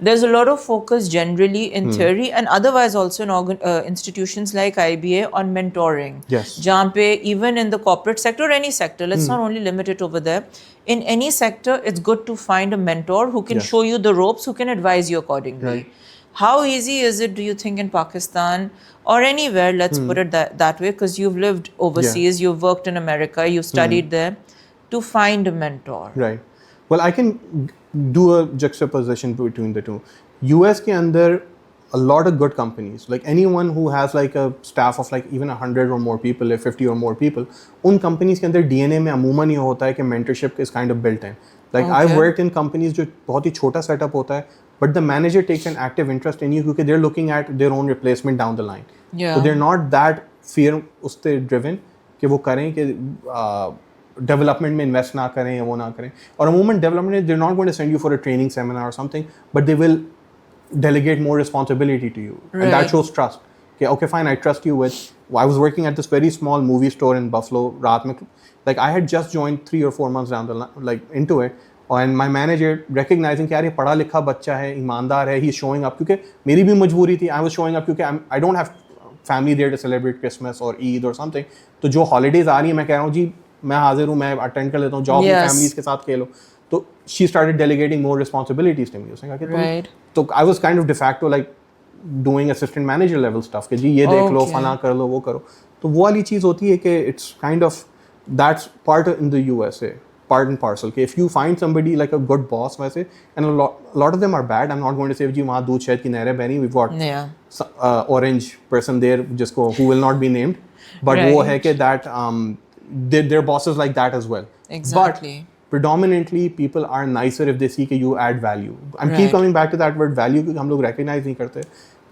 there's a lot of focus generally in theory and otherwise also in institutions like IBA on mentoring. Yes. जहाँ पे even in the corporate sector or any sector, let's not only limit it over there. In any sector, it's good to find a mentor who can Yes. show you the ropes, who can advise you accordingly. Right. How easy is it, do you think, in Pakistan or anywhere, let's put it that way, because you've lived overseas, you've worked in America, you've studied there, to find a mentor? Right. Well, I can do a juxtaposition between the two. US के अंदर a lot of good companies, like anyone who has like a staff of like even 100 or more people, like 50 or more people, उन companies के अंदर DNA में अमूमन ये होता है कि mentorship is kind of built in. Like I've worked in companies जो बहुत ही छोटा setup होता है, but the manager takes an active interest in you because they're looking at their own replacement down the line. Yeah. So they're not that fear उससे driven कि वो करें कि development में invest ना करें या वो ना करें. और अमूमन development में they're not going to send you for a training seminar or something, but they will delegate more responsibility to you. And that Right. shows trust. Okay, fine, I trust you with. I was working at this very small movie store in Buffalo. रात में, like I had just joined 3 or 4 months down the line, like into it. And my manager recognizing कि यार ये पढ़ा लिखा बच्चा है, ईमानदार है, he's showing up. क्योंकि मेरी भी मजबूरी थी, I was showing up क्योंकि I don't have family there to celebrate Christmas or Eid or something. तो जो holidays आ रही हैं मैं कह रहा हूँ जी मैं हाजिर हूँ, मैं attend कर लेता हूँ, जाओ Yes. families के साथ खेलो. तो she started delegating more responsibilities to me. उसने कहा कि Right. तो I was kind of de facto like doing assistant manager level stuff कि जी ये देख लो, Okay. फना कर लो, वो करो. तो वो वाली चीज़ होती है कि it's kind of that's part in the USA, part and parcel. कि if you find somebody like a good boss वैसे, and a lot of them are bad. I'm not going to say जी वहाँ दूध शहद की नहरें बहनी. We've got Yeah. orange person there जिसको who will not be named, but Right. वो है कि that their bosses like that as well. Exactly. But predominantly people are nicer if they see कि you add value. I'm keep Right. coming back to that word value क्योंकि हम लोग recognize नहीं करते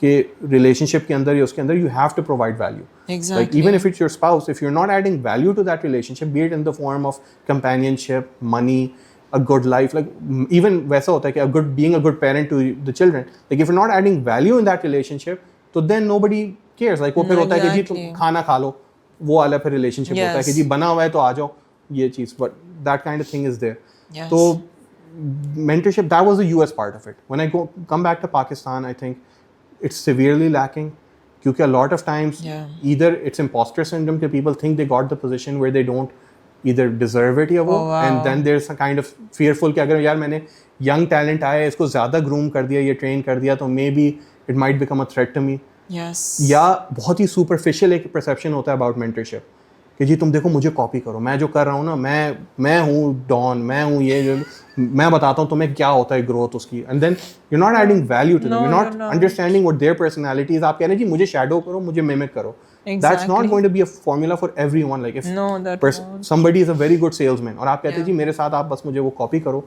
कि relationship के अंदर या उसके अंदर you have to provide value. Exactly. Like even if it's your spouse, if you're not adding value to that relationship, be it in the form of companionship, money, a good life, like even वैसा होता है कि being a good parent to the children, like if you're not adding value in that relationship, तो then nobody cares. Like वो फिर होता है कि जी तुम Exactly. खाना खा लो, वो वाला फिर relationship होता है कि Yes. जी बना हुआ है तो आ जाओ ये चीज़, but that kind of thing is there. Yes. So mentorship, that was the US part of it. When I come back to Pakistan, I think it's severely lacking. Because a lot of times, Yeah. either it's imposter syndrome, that people think they got the position where they don't either deserve it या वो, Oh, wow. and then there's a kind of fearful कि अगर यार मैंने young talent आया है, इसको ज़्यादा groom कर दिया, ये train कर दिया, तो maybe it might become a threat to me. Yes. या बहुत ही superficial एक perception होता है about mentorship कि जी तुम देखो मुझे कॉपी करो, मैं जो कर रहा हूँ ना, मैं हूँ डॉन, मैं हूँ ये जो मैं बताता हूँ तुम्हें क्या होता है ग्रोथ उसकी, and then you not adding value to them, No, you not no, no. Understanding what their personality is. आप कह रहे हैं जी मुझे शैडो करो, मुझे मिमिक करो. That's not Exactly. Going to be a formula for everyone. Like if No, that won't. somebody is a very good salesman और आप कहते हैं Yeah. जी मेरे साथ आप बस मुझे वो कॉपी करो,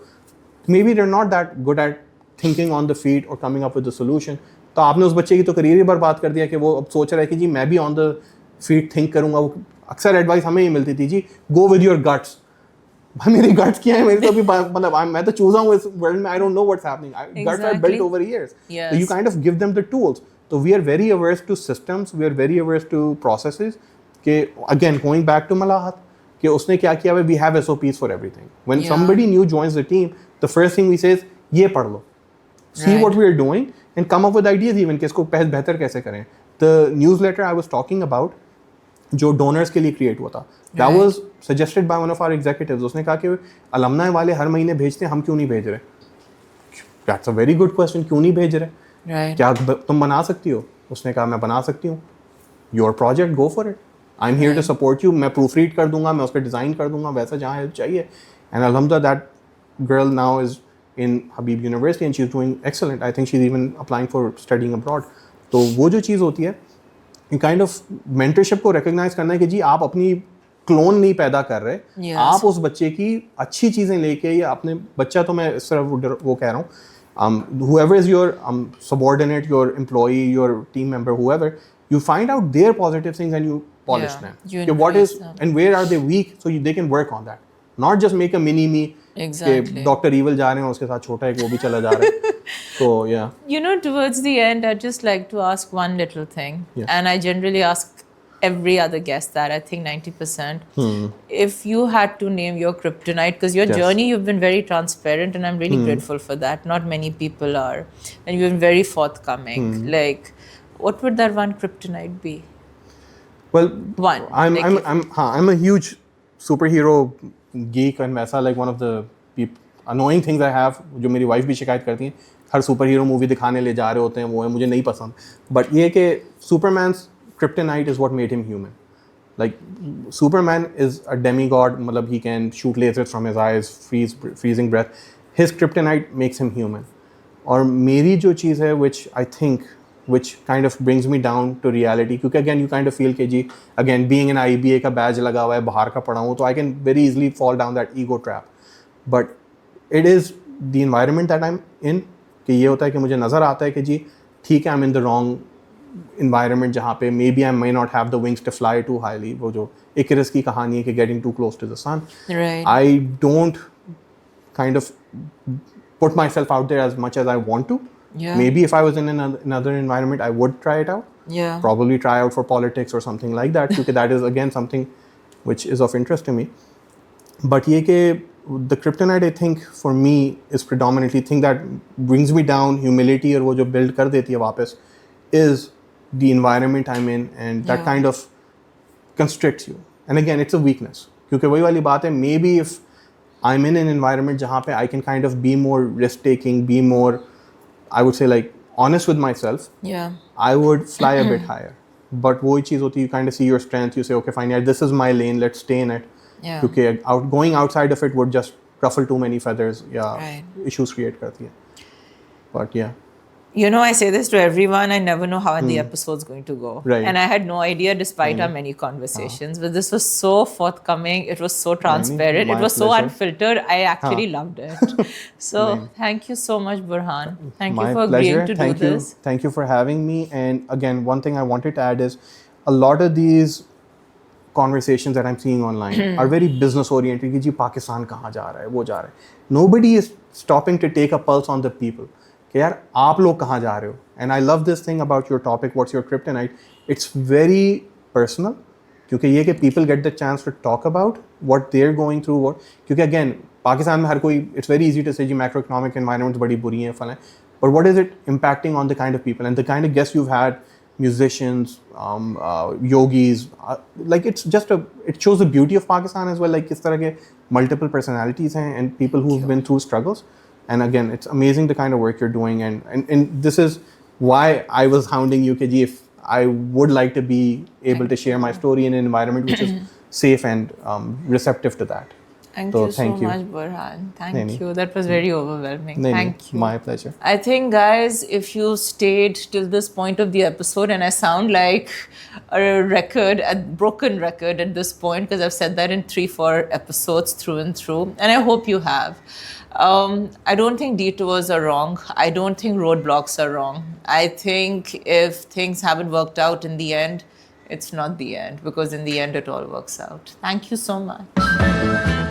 maybe they're not that good at thinking on the feet or coming up with the solution. तो आपने उस बच्चे की तो करियर ही बर्बाद कर दिया कि वो अब सोच रहा है कि जी मैं भी ऑन द फीट थिंक करूंगा. वो अक्सर एडवाइस हमें ही मिलती थी जी, गो विद योर गट्स. भाई मेरी गट्स क्या है, मेरी तो अभी मतलब मैं तो चूजा हूँ इस वर्ल्ड में, I don't know what's happening. Guts are built Exactly. over years. So Yes. you kind of give them the tools. So we are very averse to systems, we are very averse to processes. कि again going back to Malahat, कि उसने क्या किया है, we have SOPs for everything. When Yeah. somebody new joins the team, the first thing we say is ये पढ़ लो. See Right. what we are doing and come up with ideas even कि इसको बेहतर कैसे करें. The newsletter I was talking about जो donors के लिए क्रिएट हुआ था, that Right. Was suggested by one of our executives. उसने कहा कि अलमनाई वाले हर महीने भेजते हैं, हम क्यों नहीं भेज रहे? That's a very good question, क्यों नहीं भेज रहे? Right. क्या तुम बना सकती हो? उसने कहा मैं बना सकती हूँ. Your project, go for it. I am here to support you. मैं प्रूफ रीड कर दूंगा, मैं उस पर डिज़ाइन कर दूंगा वैसा जहाँ हेल्प चाहिए. एंड अल्हम्दुलिल्लाह that girl now is in Habib university and she is doing excellent. I think she is even applying for studying abroad. तो वो जो चीज़ होती है, काइंड ऑफ मेंटरशिप को रिकॉग्नाइज करना है कि जी आप अपनी क्लोन नहीं पैदा कर रहे. Yes. आप उस बच्चे की अच्छी चीज़ें लेके, या अपने बच्चा, तो मैं इस तरह वो कह रहा हूँ, whoever is your subordinate, your employee, your team member, whoever, you find out their positive things and you polish Yeah, them. you Okay, what is increase them. and where are they weak, so they can work on that. Not just make a mini me. Exactly. कि doctor evil जा रहे हैं और उसके साथ छोटा एक वो भी चला जा रहा है. So yeah. You know, towards the end, I'd just like to ask one little thing. Yes. And I generally ask every other guest that, I think 90%. Hmm. If you had to name your kryptonite, because your Yes. journey, you've been very transparent, and I'm really grateful for that. Not many people are. And you've been very forthcoming. Like, what would that one kryptonite be? Well, One. I'm a huge superhero geek and वैसा, like one of the annoying things I have, जो मेरी wife भी शिकायत करती हैं, हर super hero movie दिखाने ले जा रहे होते हैं, वो है, मुझे नहीं पसंद. बट ये कि Superman's kryptonite is what made him human. Like Superman is a demigod, मतलब he can shoot lasers from his eyes, freezing breath. His kryptonite makes him human. और मेरी जो चीज़ है, which kind of brings me down to reality, क्योंकि again you kind of feel कि जी again being an IBA का badge लगा हुआ है, बाहर का पढ़ा हूँ, तो I can very easily fall down that ego trap. But it is the environment that I'm in, कि ये होता है कि मुझे नज़र आता है कि जी ठीक है, I'm in the wrong environment जहाँ पे maybe I may not have the wings to fly too highly. वो जो इकरस की कहानी है कि getting too close to the sun. Right. I don't kind of put myself out there as much as I want to. Yeah. Maybe if I was in another environment, I would try it out. Yeah. Probably try out for politics or something like that, because that is again something which is of interest to me. But ये कि the kryptonite, I think for me is predominantly thing that brings me down, humility, और वो जो build कर देती है वापस, is the environment I'm in, and that Yeah. kind of constricts you. And again, it's a weakness, क्योंकि वही वाली बात है, maybe if I'm in an environment जहाँ पे I can kind of be more risk taking, be more, I would say, like honest with myself, Yeah. I would fly a bit higher. But वही चीज़ होती है, you kind of see your strength, you say okay fine, yeah, this is my lane, let's stay in it. Yeah. क्योंकि going outside of it would just ruffle too many feathers, yeah, Right. issues create करती है. But yeah. You know, I say this to everyone. I never know how the episode's going to go. Right. And I had no idea, despite our many conversations. But this was so forthcoming. It was so transparent. My It was so pleasure. unfiltered. I actually loved it. So, thank you so much, Burhan. Thank you for agreeing to Thank do you. this. Thank you for having me. And again, one thing I wanted to add is a lot of these conversations that I'm seeing online are very business oriented. कि जी पाकिस्तान कहाँ जा रहा है, वो जा रहा है. Nobody is stopping to take a pulse on the people. कि यार आप लोग कहाँ जा रहे हो. And I love this thing about your topic, what's your kryptonite. It's very personal, क्योंकि ये कि people get the chance to talk about what they're going through. क्योंकि again पाकिस्तान में हर कोई, it's very easy to say ji macroeconomic environments बड़ी बुरी हैं, फलां. But what is it impacting on the kind of people and the kind of guests you've had, musicians, yogis, like it shows the beauty of Pakistan as well, like किस तरह के multiple personalities हैं and people who've been through struggles. And again, it's amazing the kind of work you're doing, and this is why I was hounding you, KG, if I would like to be able to share my story in an environment which is safe and receptive to that. Thank So, you so thank you. much, Burhan. Thank Naini. you. That was very overwhelming. Naini, Thank you. My pleasure. I think, guys, if you stayed till this point of the episode, and I sound like a broken record at this point, because I've said that in 3-4 episodes through and through, and I hope you have. I don't think detours are wrong. I don't think roadblocks are wrong. I think if things haven't worked out in the end, it's not the end, because in the end it all works out. Thank you so much.